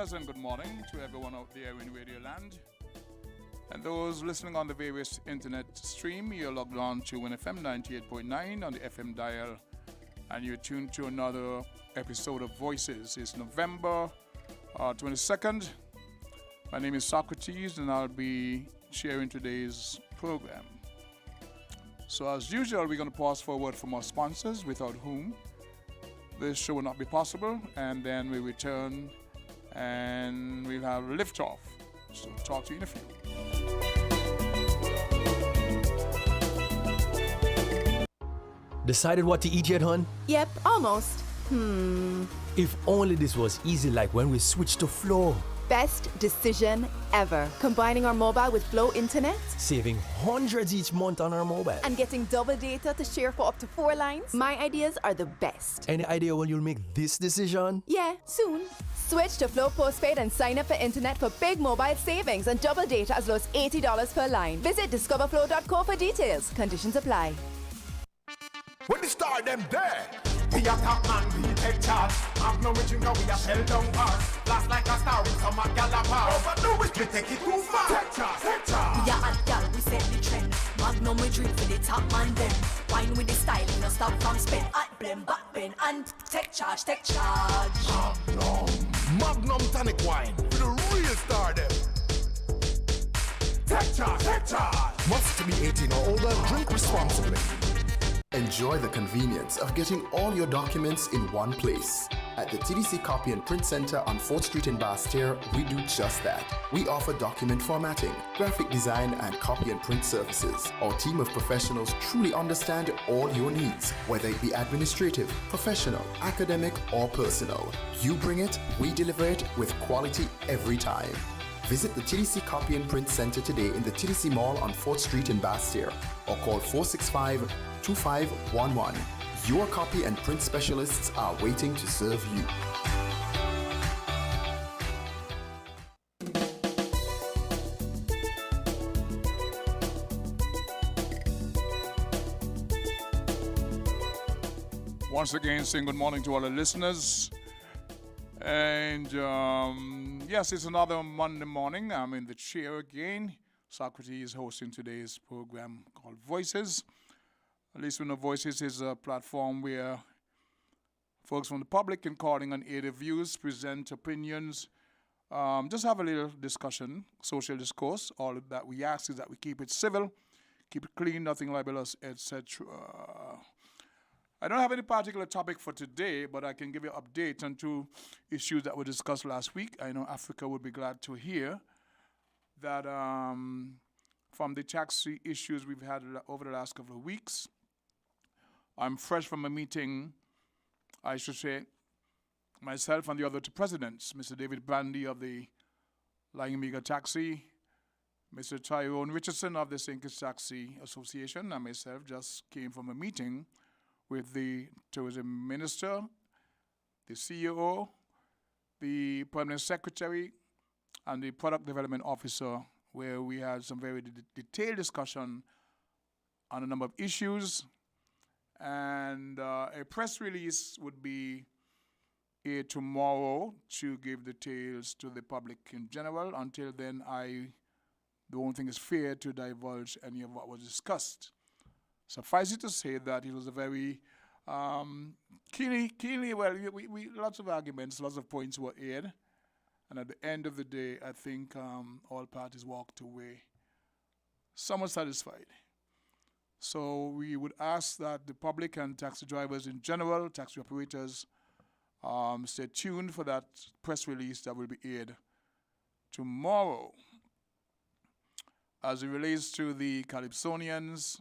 pleasant good morning to everyone out there in Radio Land. And those listening on the various internet stream, you're logged on to WINNFM 98.9 on the FM dial, and you're tuned to another episode of Voices. It's November 22nd. My name is Socrates, and I'll be sharing today's program. So as usual, we're going to pause for a word from our sponsors, without whom this show will not be possible, and then we return and we'll have liftoff. So talk to you in a few. Decided what to eat yet, hon? Yep, almost. If only this was easy like when we switched to Flow. Best decision ever. Combining our mobile with Flow Internet Saving hundreds each month on our mobile. and getting double data to share for up to 4 lines. My ideas are the best. Any idea when you'll make this decision? Yeah, soon. Switch to Flow Postpaid and sign up for internet for big mobile savings and double data as low as $80 per line. Visit discoverflow.co for details. Conditions apply. When they start them there, we are top man, we take charge. Have no reaching now, we are shell down hard. Blast like a star with some gallopar. Overdo it, we take it too far. Take charge, take charge. We are hot gal, we set the trend. Magnum we drink for the top man then. Wine with the style, no stop from spin. Hot blend, back bend, and take charge, take charge. Magnum tonic wine, for the real star them. Take charge, take charge. Must be 18 or older, drink responsibly. Enjoy the convenience of getting all your documents in one place. At the TDC Copy and Print Center on 4th Street in Basse-Terre, we do just that. We offer document formatting, graphic design, and copy and print services. Our team of professionals truly understand all your needs, whether it be administrative, professional, academic, or personal. You bring it, we deliver it with quality every time. Visit the TDC Copy and Print Center today in the TDC Mall on 4th Street in Basse-Terre or call 465-2511. Your copy and print specialists are waiting to serve you. Once again, saying good morning to all the listeners. And yes, it's another Monday morning. I'm in the chair again. Socrates is hosting today's program called Voices. At least we know Voices is a platform where folks from the public can call in on air their views, present opinions, just have a little discussion, social discourse. All that we ask is that we keep it civil, keep it clean, nothing libelous, etc. I don't have any particular topic for today, but I can give you an update on 2 issues that were discussed last week. I know Africa would be glad to hear that from the taxi issues we've had over the last couple of weeks. I'm fresh from a meeting, I should say, myself and the other 2 presidents, Mr. David Brandy of the WINNMedia Taxi, Mr. Tyrone Richardson of the St. Kitts Taxi Association, and myself just came from a meeting with the tourism minister, the CEO, the permanent secretary, and the product development officer, where we had some very detailed discussion on a number of issues. And a press release would be here tomorrow to give details to the public in general. Until then, I don't think it's fair to divulge any of what was discussed. Suffice it to say that it was a very keenly, well, we lots of arguments, lots of points were aired. And at the end of the day, I think all parties walked away somewhat satisfied. So we would ask that the public and taxi drivers in general, taxi operators, stay tuned for that press release that will be aired tomorrow. As it relates to the Calypsonians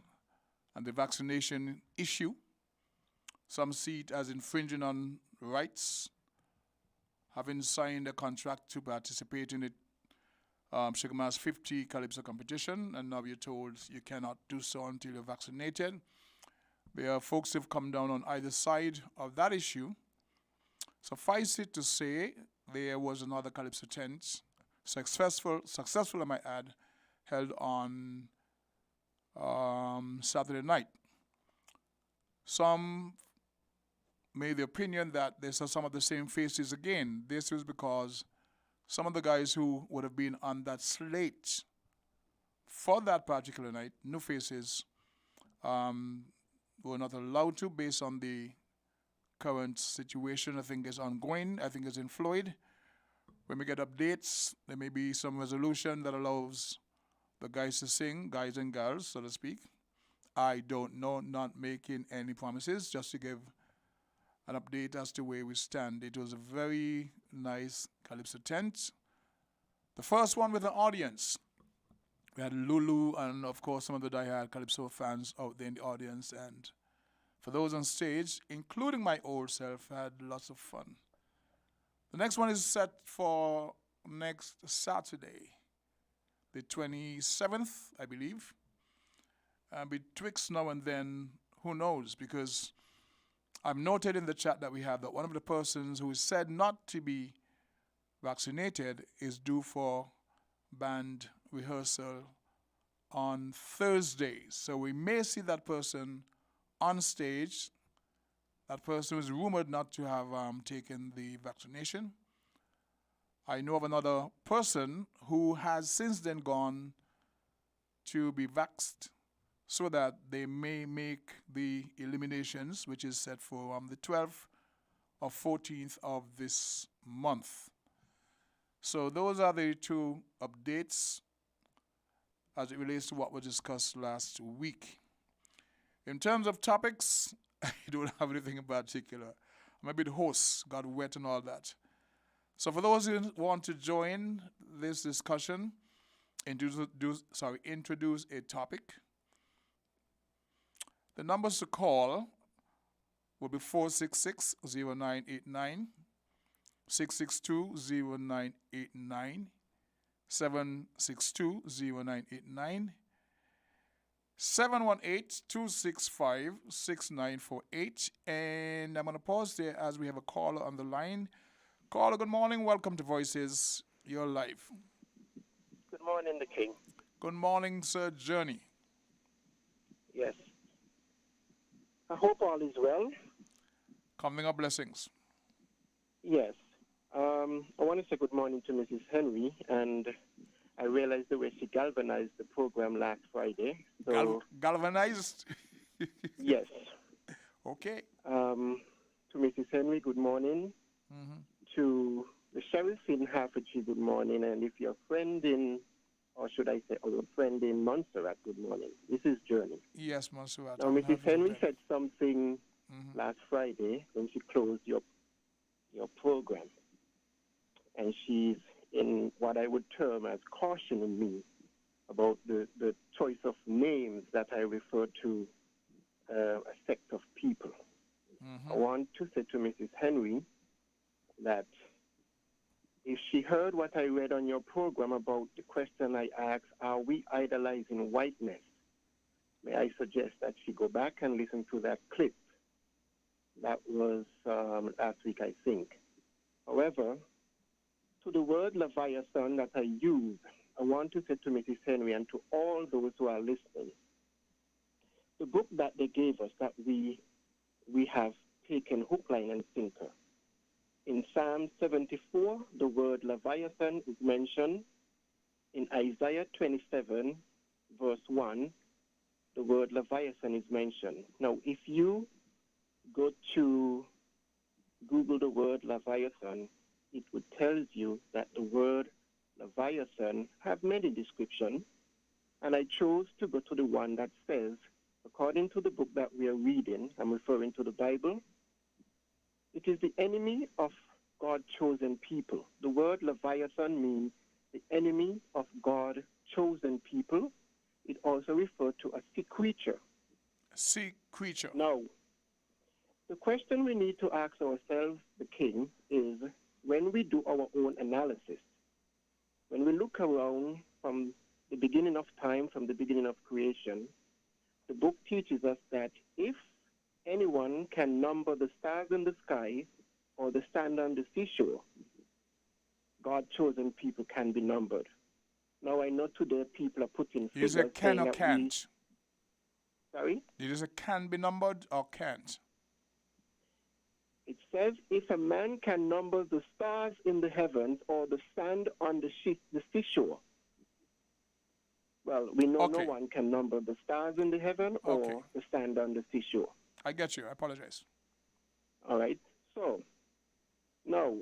and the vaccination issue, some see it as infringing on rights, having signed a contract to participate in the Sugarman's 50 Calypso competition, and now you're told you cannot do so until you're vaccinated. There are folks who have come down on either side of that issue. Suffice it to say, there was another Calypso tent, successful I might add, held on Saturday night. Some made the opinion that they saw some of the same faces again. This was because some of the guys who would have been on that slate for that particular night, new faces, were not allowed to based on the current situation. I think is ongoing. I think it's in fluid. When we get updates, there may be some resolution that allows the guys to sing, guys and girls, so to speak. I don't know, not making any promises, just to give an update as to where we stand. It was a very nice Calypso tent. The first one with an audience. We had Lulu and, of course, some of the diehard Calypso fans out there in the audience. And for those on stage, including my old self, had lots of fun. The next one is set for next Saturday, the 27th, I believe. Betwixt now and then, who knows? Because I've noted in the chat that we have that one of the persons who is said not to be vaccinated is due for band rehearsal on Thursday. So we may see that person on stage. That person is rumored not to have taken the vaccination. I know of another person who has since then gone to be vaxxed so that they may make the eliminations, which is set for the 12th or 14th of this month. So those are the two updates as it relates to what was discussed last week. In terms of topics, I don't have anything in particular. I'm a bit hoarse, got wet and all that. So for those who want to join this discussion, introduce a topic, the numbers to call will be 466-0989, 662-0989, 762-0989, 718-265-6948. And I'm going to pause there as we have a caller on the line. Caller, good morning. Welcome to Voices. You're live. Good morning, the King. Good morning, Sir Journey. Yes. I hope all is well. Coming up, blessings. Yes. I want to say good morning to Mrs. Henry, and I realized the way she galvanized the program last Friday. So Galvanized? Yes. Okay. To Mrs. Henry, good morning. Mm-hmm. To the sheriff in Hertfordshire, good morning. And if your friend in, or should I say, our friend in Montserrat, good morning. This is Journey. Yes, Montserrat. Now, Mrs. Henry said something last Friday when she closed your program. And she's in what I would term as cautioning me about the choice of names that I refer to a sect of people. Mm-hmm. I want to say to Mrs. Henry that if she heard what I read on your program about the question I asked, are we idolizing whiteness? May I suggest that she go back and listen to that clip. That was last week, I think. However, to the word Leviathan that I use, I want to say to Mrs. Henry and to all those who are listening, the book that they gave us that we have taken hook, line, and sinker. In Psalm 74, the word Leviathan is mentioned. In Isaiah 27, verse 1, the word Leviathan is mentioned. Now, if you go to Google the word Leviathan, it would tell you that the word Leviathan have many descriptions, and I chose to go to the one that says, according to the book that we are reading, I'm referring to the Bible, it is the enemy of God's chosen people. The word Leviathan means the enemy of God's chosen people. It also refers to a sea creature. Sea creature. Now, the question we need to ask ourselves, the King, is when we do our own analysis, when we look around from the beginning of time, from the beginning of creation, the book teaches us that if anyone can number the stars in the sky or the sand on the seashore, God's chosen people can be numbered. Now, I know today people are putting figures. Is it can or can't? Sorry? Did you say can be numbered or can't? It says, if a man can number the stars in the heavens or the sand on the seashore. Well, we know no Okay. one can number the stars in the heaven Okay. or the sand on the seashore. I get you. I apologize. All right. So, now,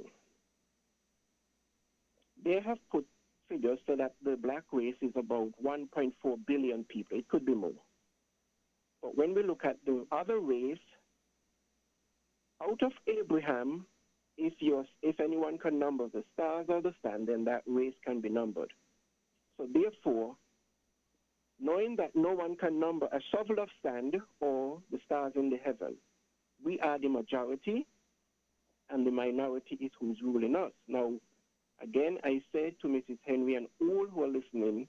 they have put figures so that the black race is about 1.4 billion people. It could be more. But when we look at the other race, out of Abraham, if anyone can number the stars or the sand, then that race can be numbered. So therefore, knowing that no one can number a shovel of sand or the stars in the heaven, we are the majority, and the minority is who's ruling us. Now, again, I said to Mrs. Henry and all who are listening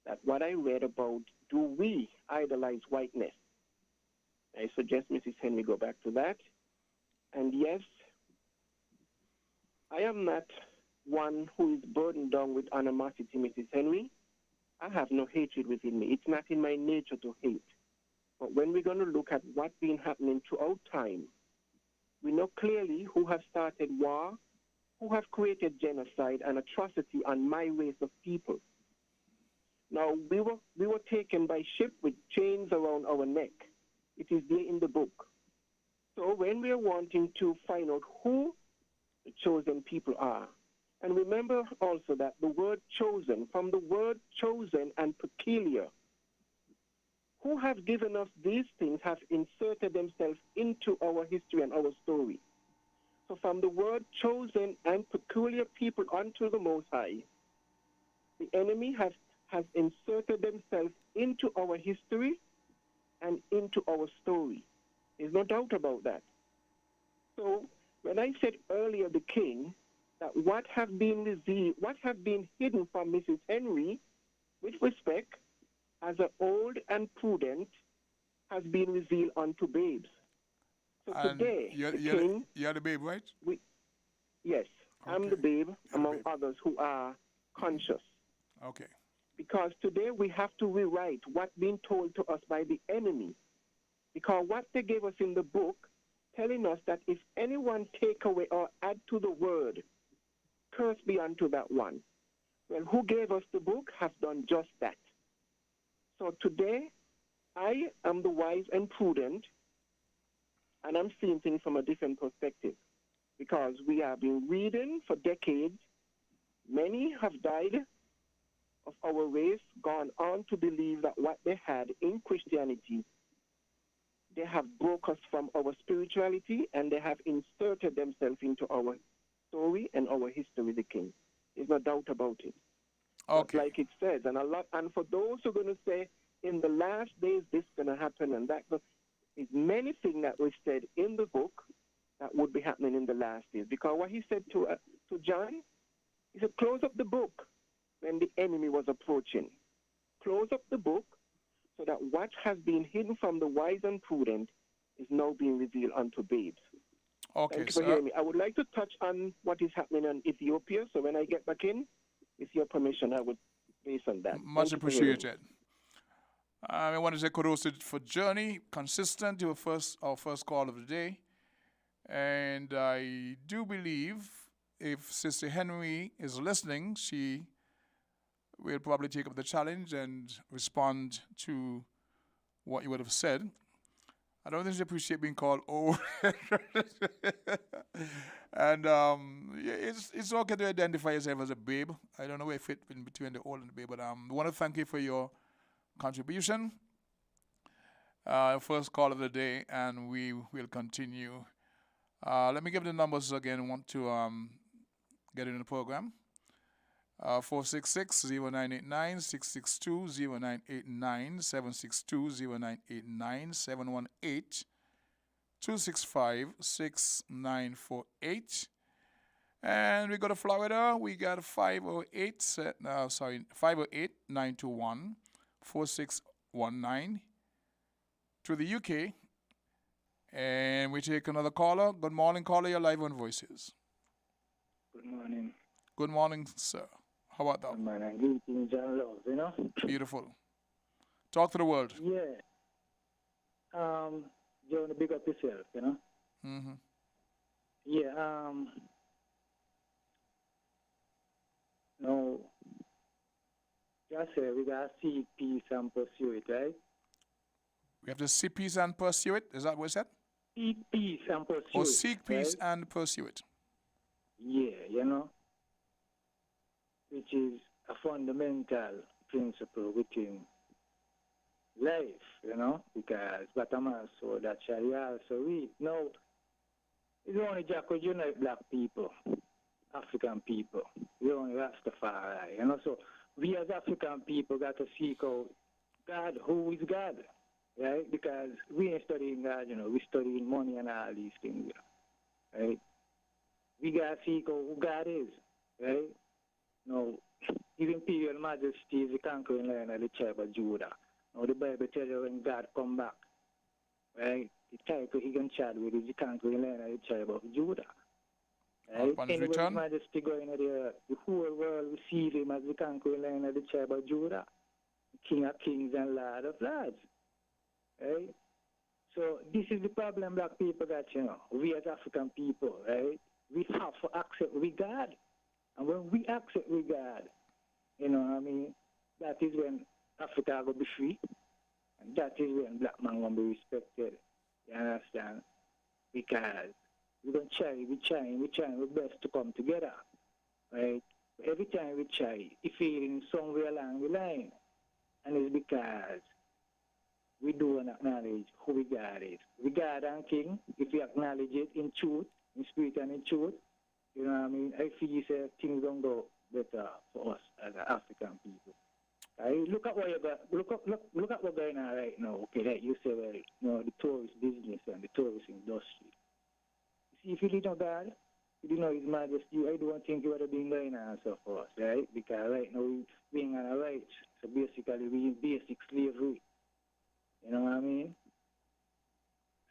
that what I read about, do we idolize whiteness? I suggest Mrs. Henry go back to that. And yes, I am not one who is burdened down with animosity, Mrs. Henry. I have no hatred within me. It's not in my nature to hate. But when we're going to look at what's been happening throughout time, we know clearly who have started war, who have created genocide and atrocity on my race of people. Now, we were taken by ship with chains around our neck. It is there in the book. So when we are wanting to find out who the chosen people are, and remember also that the word chosen, from the word chosen and peculiar, who have given us these things have inserted themselves into our history and our story. So from the word chosen and peculiar people unto the Most High, the enemy has inserted themselves into our history and into our story. There's no doubt about that. So when I said earlier, the king, that what have been revealed, what have been hidden from Mrs. Henry, with respect, as an old and prudent, has been revealed unto babes. So And today, you're, the you're, king, you're the babe, right? yes, I'm Okay. the babe the among babe. others who are conscious. Okay. Because today we have to rewrite what's been told to us by the enemy. Because what they gave us in the book, telling us that if anyone take away or add to the word, curse be unto that one. Well, who gave us the book has done just that. So today, I am the wise and prudent, and I'm seeing things from a different perspective. Because we have been reading for decades. Many have died of our race, gone on to believe that what they had in Christianity, they have broke us from our spirituality, and they have inserted themselves into our story and our history, the king. There's no doubt about it. Okay. But like it says, and for those who are going to say, in the last days, this is going to happen, and that, is many things that were said in the book that would be happening in the last days. Because what he said to John, he said, close up the book when the enemy was approaching. Close up the book so that what has been hidden from the wise and prudent is now being revealed unto babes. Okay, Thank you for sir. hearing me. I would like to touch on what is happening in Ethiopia. So when I get back in, with your permission, I would base on that. Much Thank you for hearing me. appreciated. I want to say kudos for Journey, consistent, your our first call of the day. And I do believe if Sister Henry is listening, she will probably take up the challenge and respond to what you would have said. I don't think she appreciates being called old. And it's okay to identify yourself as a babe. I don't know where it fit in between the old and the babe, but I want to thank you for your contribution. First call of the day, and we will continue. Let me give the numbers again. I want to get in the program. 466-0989, 662-0989, 762-0989, 718-265-6948. And we go to Florida. We got 508-921-4619. To the UK. And we take another caller. Good morning, caller. You're live on Voices. Good morning. Good morning, sir. How about that? Good morning. Greetings and love, you know? Beautiful. Talk to the world. Yeah. You want to big up yourself, you know? Mm-hmm. Yeah, no, just say we gotta seek peace and pursue it, right? We have to seek peace and pursue it. Is that what you said? Seek peace and Or pursue it, seek peace right? and pursue it. Yeah, which is a fundamental principle within life, because but I'm also that shall you also read. Now, it's only Jack could unite black people, African people. We only Rastafari, So we as African people got to seek out God, who is God, right? Because we ain't studying God, we studying money and all these things, right? We got to seek out who God is, right? Now, His Imperial Majesty is the conquering lion of the tribe of Judah. Now, the Bible tells you when God come back, right? The title he can chat with is the conquering lion of the tribe of Judah. Right? Upon his Anywhere His return? Majesty going to the whole world receive him as the conquering lion of the tribe of Judah, King of kings and Lord of lords. Right? So this is the problem black people got, we as African people, right? We have to accept we God. And when we accept we God, that is when Africa will be free. And that is when black man will be respected. You understand? Because we're going to try, we're trying our best to come together. Right? But every time we try, it's feeling somewhere along the line. And it's because we don't acknowledge who we God is. We God and King, if we acknowledge it in truth, in spirit and in truth, I feel things don't go better for us as African people. Look at what you got. Look at what's going on right now. Okay, that you say, well, the tourist business and the tourist industry. See, if you didn't know God, you didn't know His Majesty, I don't think you would have been going on so forth, right? Because right now we ain't on the rights. So basically, we in basic slavery. You know what I mean?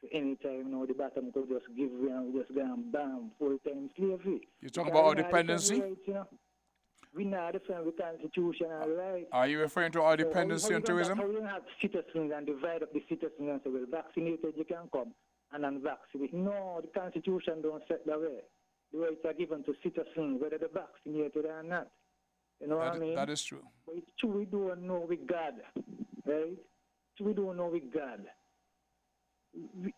So anytime the bottom could just give way and we just go and bam, full-time slavery. You talk about our dependency? Rights, we not defend the Constitution and rights. Are you referring to our dependency on tourism? How you have citizens and divide up the citizens and say, well, vaccinated you can come and unvaccinated. No, the Constitution don't set the way. The rights are given to citizens, whether they're vaccinated or not. You know what I mean? That is true. But it's true we don't know with God, right? It's true we don't know with God.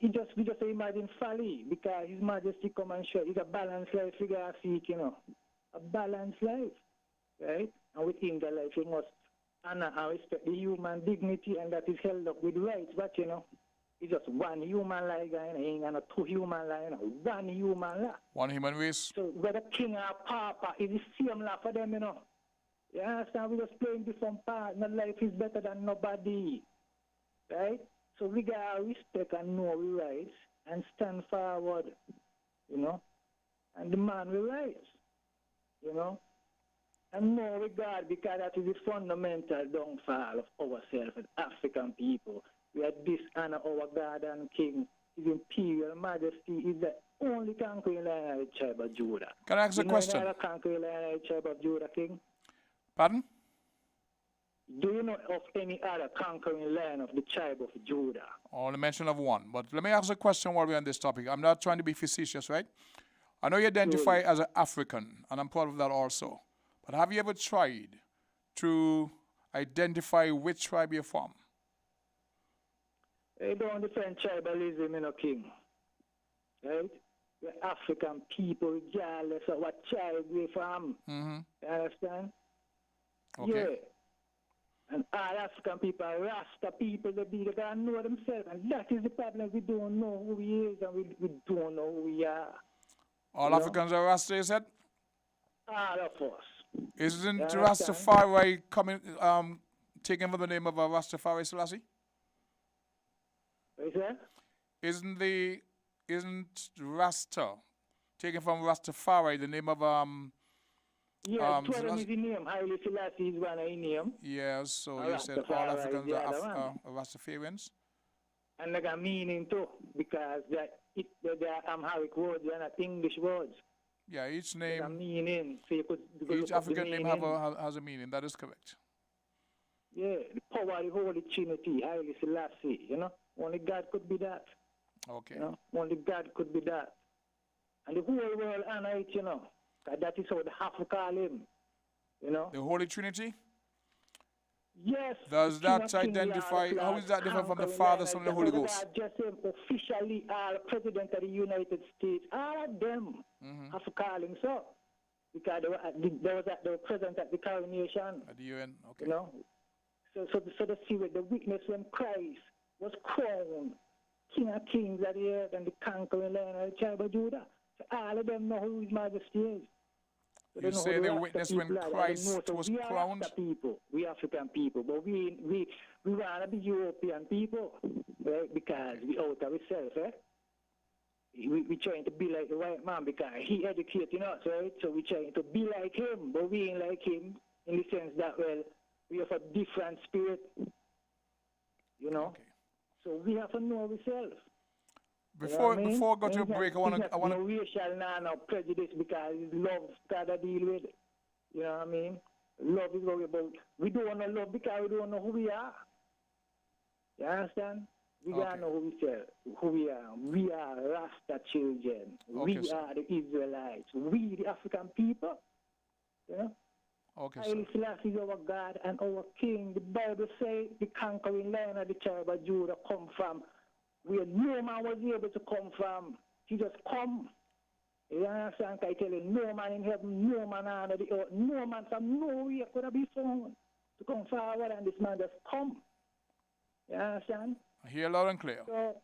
We just imagine folly because His Majesty come and show it's a balanced life we gotta seek, a balanced life, right? And within the life you must honor and respect the human dignity, and that is held up with rights. But it's just one human life, ain't got two human life, one human life. One human race. So whether king or papa is the same law for them, You understand? We just playing different parts. No life is better than nobody, right? So we gotta respect and know our rights and stand forward, and demand our rights, and know we God, because that is the fundamental downfall of ourselves as African people. We are dishonor our God and King. His Imperial Majesty is the only conquering lion of the tribe of Judah. Can I ask a question? You know conquering lion of the tribe of Judah, King? Pardon? Do you know of any other conquering lion of the tribe of Judah? Only mention of one. But let me ask a question while we're on this topic. I'm not trying to be facetious, right? I know you identify as an African, and I'm proud of that also. But have you ever tried to identify which tribe you're from? They don't defend tribalism, King. Right? We're African people, regardless of what tribe we're from. Mm-hmm. You understand? Okay. Yeah. And all African people are Rasta people, they gotta know themselves. And that is the problem. We don't know who we is and we don't know who we are. All Africans are Rasta, you said? All of us. Isn't Rastafari taken from the name of Rastafari Selassie? What is that? Isn't Rasta taken from Rastafari, the name of yeah, two of them is the name. Haile Selassie is one of the name. Yes, so you said all Africans are Rastafarians? And they got meaning too, because they're Amharic words, they're not English words. Yeah, each name, meaning. So you could each African name has a meaning. That is correct. Yeah, the power of the Holy Trinity, Haile Selassie, Only God could be that. Okay. Only God could be that. And the whole world honor it, you know. 'Cause that is how they have to call him, you know. The Holy Trinity? Yes. Does the King that of Kings, identify, Lord of how Lords, is that different from the conquering Father, lion Son, of and the Holy Judah. Ghost? Just officially all president of the United States, all of them have to call him so. Because they were present at the coronation. At the UN, okay. You know? So they see with the witness when Christ was crowned King of Kings of the earth and the conquering lion of the tribe of Judah. So all of them know who His Majesty is. So You say they witnessed when Christ was we crowned? are people, we African people, but we want to be European people, right? Because we out of ourselves, right? We trying to be like the white man because he educated us, right? So we trying to be like him, but we ain't like him in the sense that, well, we have a different spirit, you know? Okay. So we have to know ourselves. Before I go to a break, I want to. No racial, no prejudice because it's love gotta deal with. You know what I mean? Love is what we're about. We don't want to love because we don't know who we are. You understand? We gotta know who we are. We are Rasta children. Okay, we sir. are the Israelites. We the African people. You know? Okay, Haile sir. Selassie is our God and our King. The Bible says the conquering lion of the tribe of Judah come from where no man was able to come from. He just come. You understand? I tell you, no man in heaven, no man under the earth, no man from nowhere could have been found to come forward, and this man just come. You understand? I hear loud and clear. So,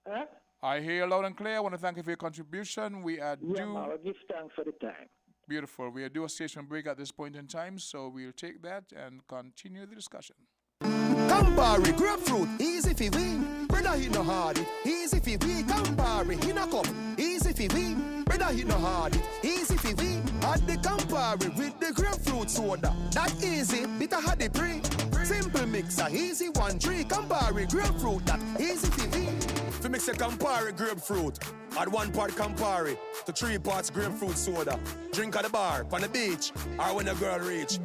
huh? I hear loud and clear. I want to thank you for your contribution. We are Yeah, due. man, I give thanks for the time. Beautiful. We are due a station break at this point in time, so we'll take that and continue the discussion. Campari, grapefruit, easy for we. Brother, he no hard it, easy for we. Campari, he no cup, easy for we. Brother, he no hard it, easy for we. Add the Campari with the grapefruit soda. That easy, bitter had the pre. Simple mixer, easy 1-3. Campari, grapefruit, that easy for we. To mix a Campari grapefruit, add 1 part Campari to 3 parts grapefruit soda. Drink at the bar, on the beach, or when a girl reach.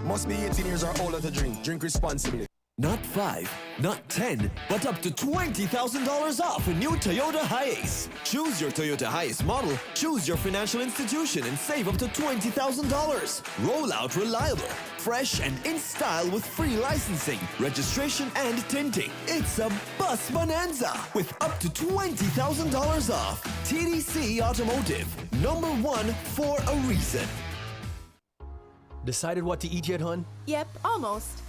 Must be 18 years or older to drink. Drink responsibly. Not 5, not 10, but up to $20,000 off a new Toyota Hiace. Choose your Toyota Hiace model, choose your financial institution, and save up to $20,000. Roll out reliable, fresh, and in style with free licensing, registration, and tinting. It's a bus bonanza with up to $20,000 off. TDC Automotive, #1 for a reason. Decided what to eat yet, hon? Yep, almost.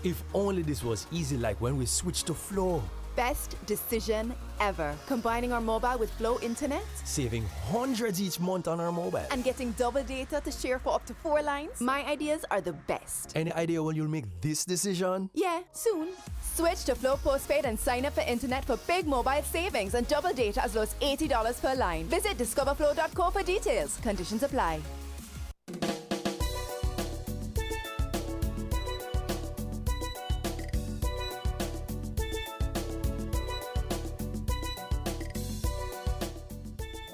If only this was easy like when we switched to Flow. Best decision ever. Combining our mobile with Flow Internet Saving hundreds each month on our mobile. and getting double data to share for up to 4 lines. My ideas are the best. Any idea when you'll make this decision? Yeah, soon. Switch to Flow Postpaid and sign up for internet for big mobile savings and double data as low as $80 per line. Visit discoverflow.co for details. Conditions apply.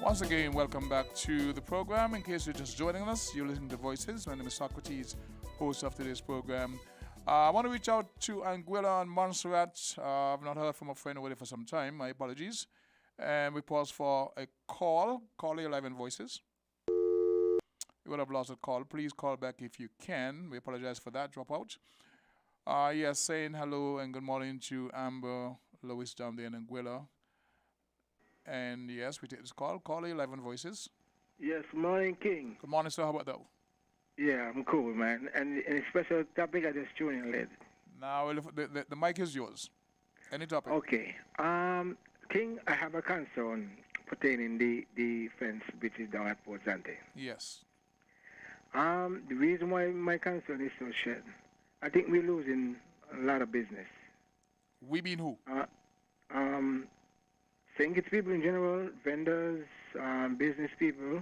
Once again, welcome back to the program. In case you're just joining us, you're listening to Voices. My name is Socrates, host of today's program. I want to reach out to Anguilla and Montserrat. I've not heard from a friend already for some time. My apologies. And we pause for a call. Call your live in Voices. You would have lost a call. Please call back if you can. We apologize for that dropout. Yes, saying hello and good morning to Amber, Lois down there in Anguilla. And yes, we take this call. Call 11 Voices. Yes, morning, King. Good morning, sir. How about that? Yeah, I'm cool, man. And a special topic I just tuned in late. Now, the mic is yours. Any topic? Okay. King, I have a concern pertaining the fence which is down at Port Zante. Yes. The reason why my concern is so shed, I think we're losing a lot of business. We being who? St. Kitts people in general, vendors, business people,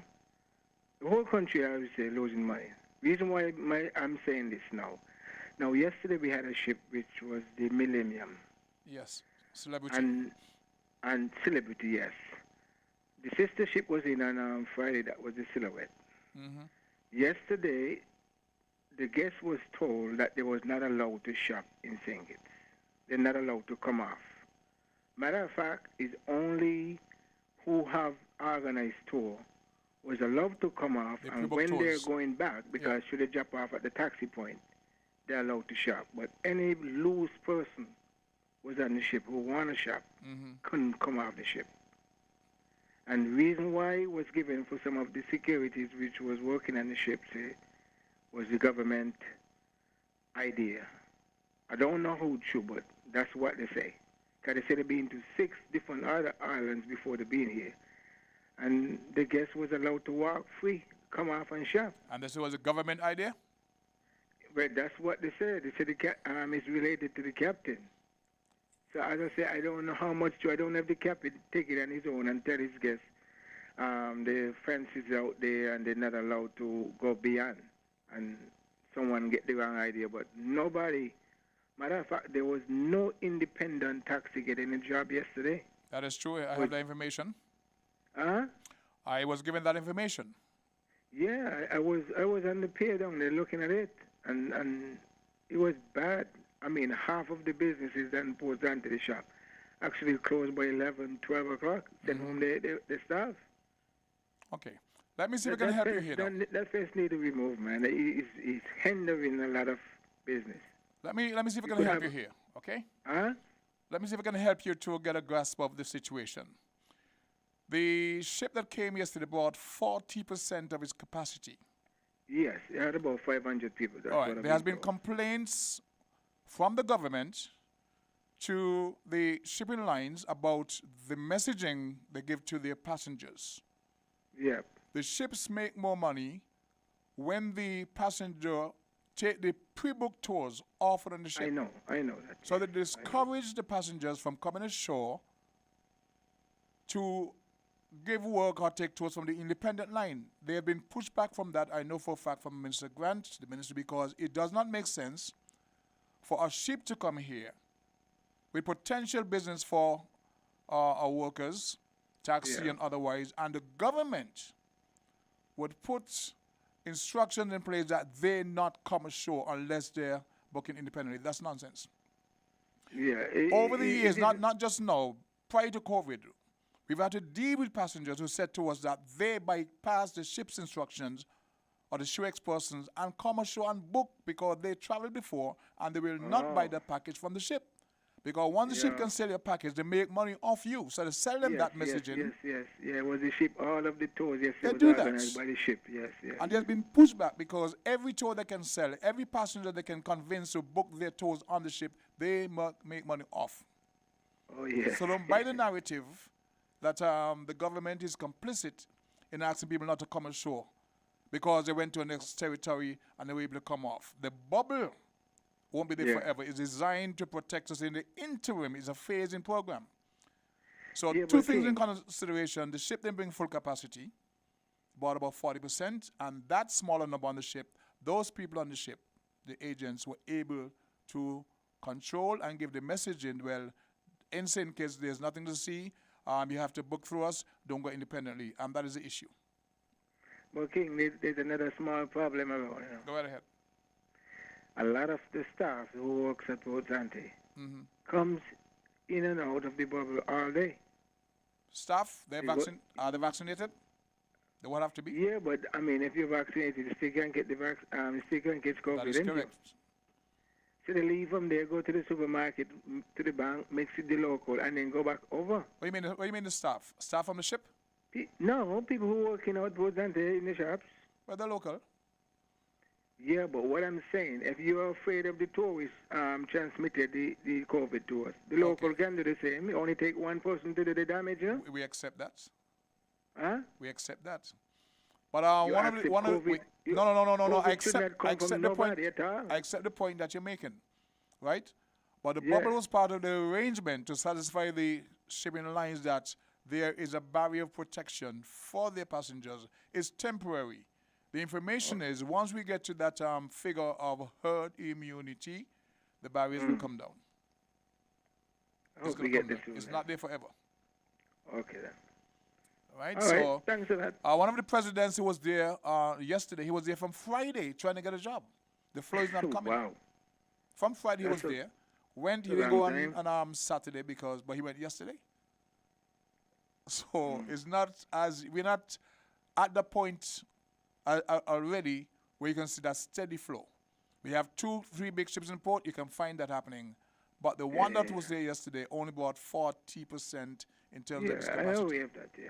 the whole country, I would say, losing money. Reason why I'm saying this now. Now, yesterday we had a ship which was the Millennium. Yes. Celebrity. And Celebrity, yes. The sister ship was in on Friday, that was the Silhouette. Mm-hmm. Yesterday, the guest was told that they was not allowed to shop in St. Kitts. They're not allowed to come off. Matter of fact, it's only who have organized tour was allowed to come off, They and pre-book when they're tours. going back, because should they drop off at the taxi point, they're allowed to shop. But any loose person was on the ship who want to shop couldn't come off the ship. And the reason why it was given for some of the securities which was working on the ship, say, was the government idea. I don't know who true, but that's what they say. Because they said they've been to 6 different other islands before they been here. And the guest was allowed to walk free, come off and shop. And this was a government idea? But that's what they said. They said it's related to the captain. So as I say, I don't know how much true. I don't have the captain take it on his own and tell his guests the fence is out there and they're not allowed to go beyond. And someone get the wrong idea. But nobody, matter of fact, there was no independent taxi getting a job yesterday. That is true. I have the information. Huh? I was given that information. Yeah, I was on the pier down there looking at it, and it was bad. I mean, half of the businesses then posed onto the shop actually closed by 11, 12 o'clock. Send home the staff. Okay. Let me see if I can help you here. That face need to be removed, man. It's hindering a lot of business. Let me see if I can help you here, okay? Huh? Let me see if I can help you to get a grasp of the situation. The ship that came yesterday brought 40% of its capacity. Yes, it had about 500 people. That's All what right. I've There has been been told. complaints from the government to the shipping lines about the messaging they give to their passengers. Yep. The ships make more money when the passenger take the pre-booked tours offered on the ship. I know that. So they discourage the passengers from coming ashore to give work or take tours from the independent line. They have been pushed back from that, I know for a fact, from Minister Grant, the minister, because it does not make sense for a ship to come here with potential business for our workers, taxi and otherwise, and the government would put instructions in place that they not come ashore unless they're booking independently. That's nonsense. Yeah. Over the years, not just now, prior to COVID, we've had to deal with passengers who said to us that they bypass the ship's instructions or the show persons and come ashore and book because they traveled before and they will not buy the package from the ship. Because once the ship can sell your package, they make money off you. So they sell them that messaging. Yes. Yeah, it was the ship, all of the tours, yes, They it was do that. organized by the ship, yes. And there's been pushback because every tour they can sell, every passenger they can convince to book their tours on the ship, they make money off. Oh, yes. So don't buy the narrative that the government is complicit in asking people not to come ashore because they went to a next territory and they were able to come off. The bubble won't be there forever. It's designed to protect us in the interim. It's a phasing program. So two things in consideration. The ship didn't bring full capacity, bought about 40%, and that smaller number on the ship, those people on the ship, the agents, were able to control and give the message in, well, in case there's nothing to see, you have to book through us, don't go independently. And that is the issue. But King, there's another small problem around. You know. Go right ahead. A lot of the staff who works at Port Zante comes in and out of the bubble all day. Staff, are they vaccinated? They will have to be? Yeah, but I mean, if you're vaccinated, you still can't get the vaccine. Still can't get COVID. That is correct. So they leave from there, go to the supermarket, to the bank, mix with the local, and then go back over. What do you mean the staff? Staff on the ship? No, people who work in Port Zante in the shops. Well, they're local. Yeah, but what I'm saying, if you're afraid of the tourists transmitted the COVID to us, the local can do the same. You only take one person to do the damage, you know? We accept that. Huh? We accept that. But no. I accept the point that you're making, right? But the bubble was part of the arrangement to satisfy the shipping lines that there is a barrier of protection for their passengers. It's temporary. The information is once we get to that figure of herd immunity, the barriers will come down. It's not there forever. Okay then. Right? All right, thanks for that. One of the presidents who was there yesterday, he was there from Friday trying to get a job. The flow is not coming. Wow. From Friday he was there. He didn't go on Saturday but he went yesterday. So it's not as we're not at the point already where you can see that steady flow. We have 2-3 big ships in port. You can find that happening, but the one that was there yesterday only bought 40% in terms of its I capacity. know we have that. Yeah.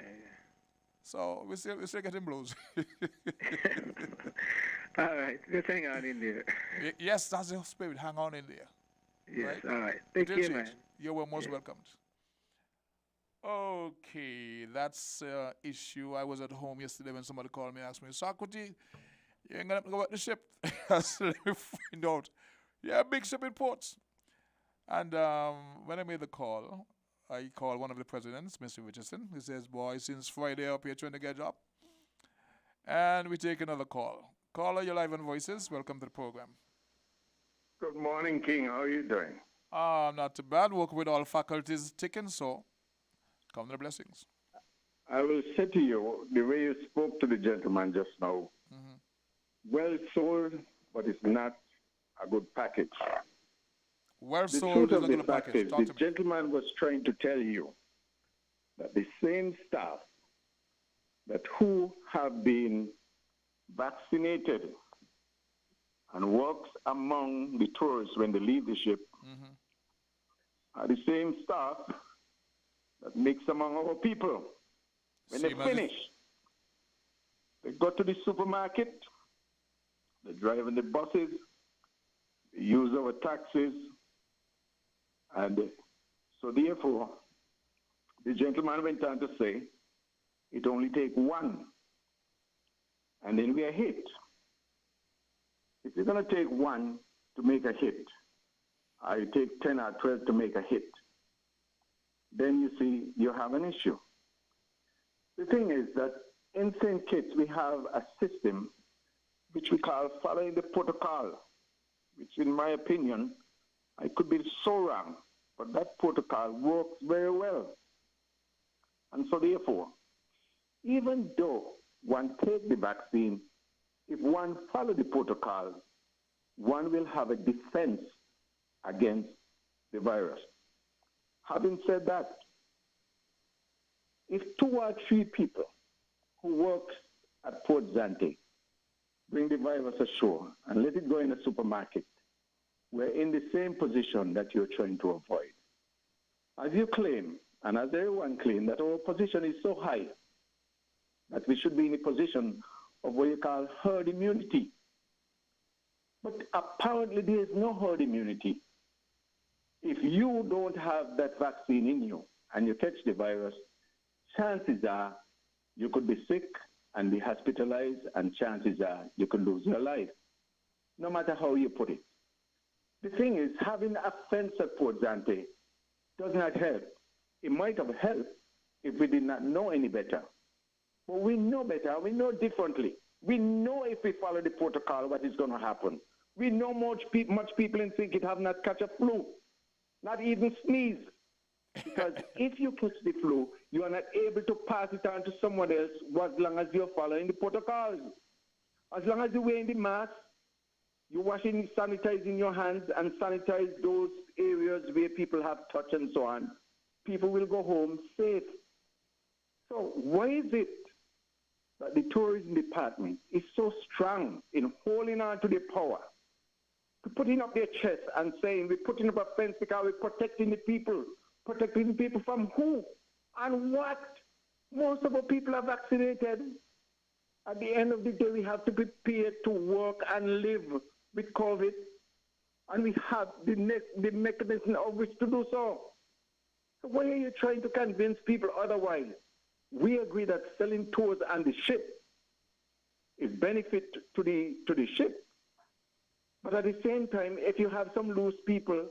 So we're still getting blows. All right, just hang on in there. Yes, that's the spirit. Hang on in there. Yes, Right? all right. Take It'll care, change. man. You were most welcomed. Okay, that's issue. I was at home yesterday when somebody called me and asked me, Socrates, you ain't gonna have to go back the ship. I said, let me find out. Yeah, big ship in ports. And when I made the call, I called one of the presidents, Mr. Richardson. He says, boy, since Friday up here trying to get a job. And we take another call. Caller, you're live on Voices. Welcome to the program. Good morning, King. How are you doing? Not too bad. Work with all faculties ticking, so come the blessings. I will say to you, the way you spoke to the gentleman just now, well sold, but it's not a good package. Well The sold truth is of not the good fact package. is, Talk the to me. gentleman was trying to tell you that the same staff that who have been vaccinated and works among the tourists when they leave the ship are the same staff that mix among our people. When they finish, they go to the supermarket, they drive in the buses, they use our taxis, and so therefore, the gentleman went on to say, it only takes one, and then we are hit. If you're going to take one to make a hit, I take 10 or 12 to make a hit, then you see you have an issue. The thing is that in St. Kitts, we have a system which we call following the protocol, which in my opinion, I could be so wrong, but that protocol works very well. And so therefore, even though one takes the vaccine, if one follows the protocol, one will have a defense against the virus. Having said that, if 2 or 3 people who work at Port Zante bring the virus ashore and let it go in a supermarket, we're in the same position that you're trying to avoid. As you claim, and as everyone claims, that our position is so high that we should be in a position of what you call herd immunity. But apparently there is no herd immunity. If you don't have that vaccine in you and you catch the virus, chances are you could be sick and be hospitalized, and chances are you could lose your life, no matter how you put it. The thing is, having a fence at Port Zante does not help. It might have helped if we did not know any better. But we know better, we know differently. We know if we follow the protocol what is going to happen. We know much people in St. Kitts have not catch a flu, not even sneeze. Because if you catch the flu, you are not able to pass it on to someone else as long as you're following the protocols. As long as you're wearing the mask, you're washing, sanitizing your hands and sanitize those areas where people have touch and so on, people will go home safe. So why is it that the tourism department is so strong in holding on to the power, to putting up their chest and saying we're putting up a fence because we're protecting the people? Protecting the people from who and what? Most of our people are vaccinated. At the end of the day, we have to be prepared to work and live with COVID, and we have the mechanism of which to do so. So why are you trying to convince people otherwise? We agree that selling tours on the ship is benefit to the ship. But at the same time, if you have some loose people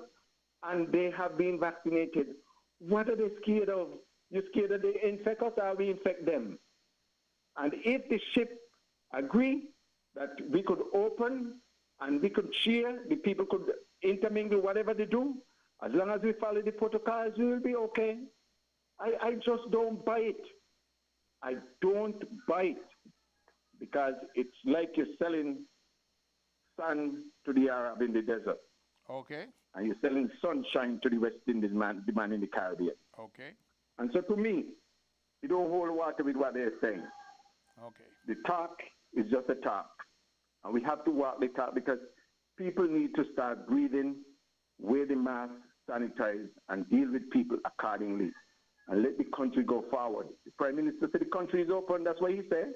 and they have been vaccinated, what are they scared of? You're scared that they infect us or we infect them? And if the ship agree that we could open and we could share, the people could intermingle whatever they do, as long as we follow the protocols, we will be okay. I just don't buy it. I don't buy it because it's like you're selling sun to the Arab in the desert. Okay. And you're selling sunshine to the West Indies man, the man in the Caribbean. Okay. And so to me, It don't hold water with what they're saying. Okay. The talk is just a talk. And we have to walk the talk because people need to start breathing, wear the mask, sanitize, and deal with people accordingly. And let the country go forward. The Prime Minister said the country is open. That's what he said.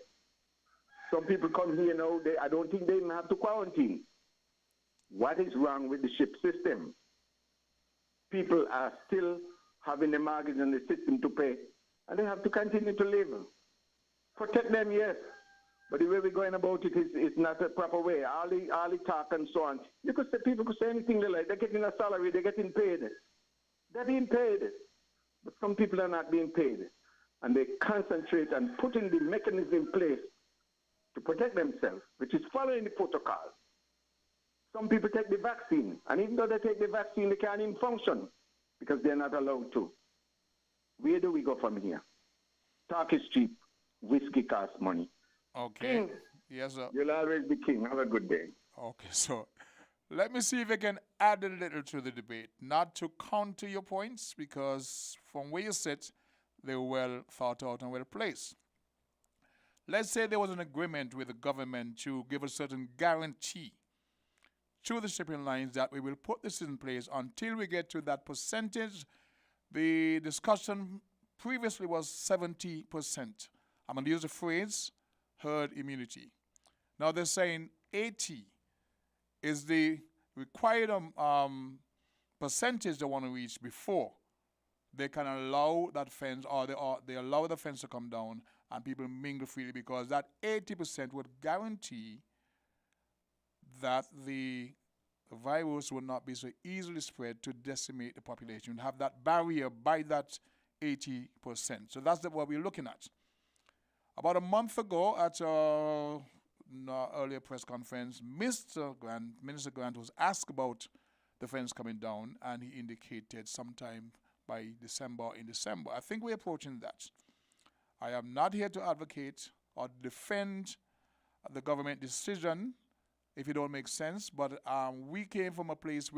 Some people come here now. I don't think they even have to quarantine. What is wrong with the ship system? People are still having the mortgage and the system to pay, and they have to continue to live. Protect them, yes. But the way we're going about it is not a proper way. All the talk and so on. People could say anything they like. They're getting a salary. They're getting paid. They're being paid. But some people are not being paid. And they concentrate on putting the mechanism in place to protect themselves, which is following the protocol. Some people take the vaccine. And even though they take the vaccine, they can't even function because they're not allowed to. Where do we go from here? Talk is cheap. Whiskey costs money. Okay. King. Yes, sir. You'll always be king. Have a good day. Okay, so let me see if I can add a little to the debate. Not to counter your points, because from where you sit, they're well thought out and well placed. Let's say there was an agreement with the government to give a certain guarantee to the shipping lines that we will put this in place until we get to that percentage. The discussion previously was 70%. I'm going to use the phrase herd immunity. Now they're saying 80 is the required percentage they want to reach before they can allow that fence, or they allow the fence to come down and people mingle freely, because that 80% would guarantee that the virus would not be so easily spread to decimate the population. You'd have that barrier by that 80%. So that's what we're looking at. About a month ago at an earlier press conference, Minister Grant was asked about the fence coming down, and he indicated sometime by December. I think we're approaching that. I am not here to advocate or defend the government decision if it don't make sense, but we came from a place where